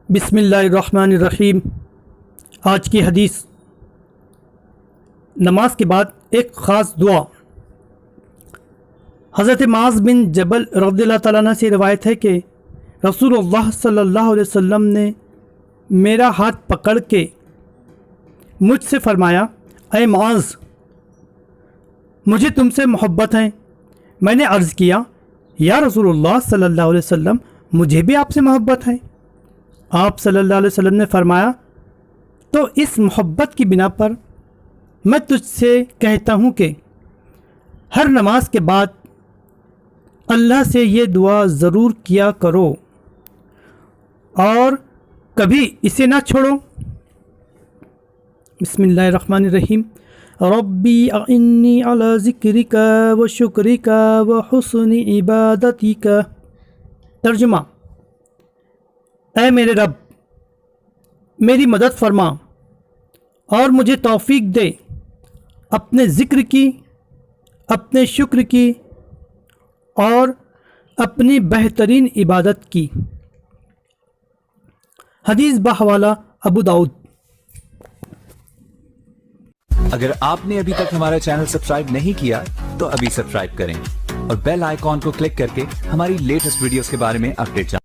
بسم اللہ الرحمن الرحیم۔ آج کی حدیث، نماز کے بعد ایک خاص دعا۔ حضرت معاذ بن جبل رضی اللہ تعالیٰ عنہ سے روایت ہے کہ رسول اللہ صلی اللہ علیہ وسلم نے میرا ہاتھ پکڑ کے مجھ سے فرمایا، اے معاذ، مجھے تم سے محبت ہے۔ میں نے عرض کیا، یا رسول اللہ صلی اللہ علیہ وسلم، مجھے بھی آپ سے محبت ہے۔ آپ صلی اللہ علیہ وسلم نے فرمایا، تو اس محبت کی بنا پر میں تجھ سے کہتا ہوں کہ ہر نماز کے بعد اللہ سے یہ دعا ضرور کیا کرو اور کبھی اسے نہ چھوڑو۔ بسم اللہ الرحمن الرحیم۔ ربی اعنی علی ذکرک و شکرک و حسن عبادتک۔ ترجمہ: اے میرے رب، میری مدد فرما اور مجھے توفیق دے اپنے ذکر کی، اپنے شکر کی اور اپنی بہترین عبادت کی۔ حدیث بحوالہ ابو داؤد۔ اگر آپ نے ابھی تک ہمارا چینل سبسکرائب نہیں کیا تو ابھی سبسکرائب کریں اور بیل آئیکن کو کلک کر کے ہماری لیٹسٹ ویڈیوز کے بارے میں اپڈیٹ جانیں۔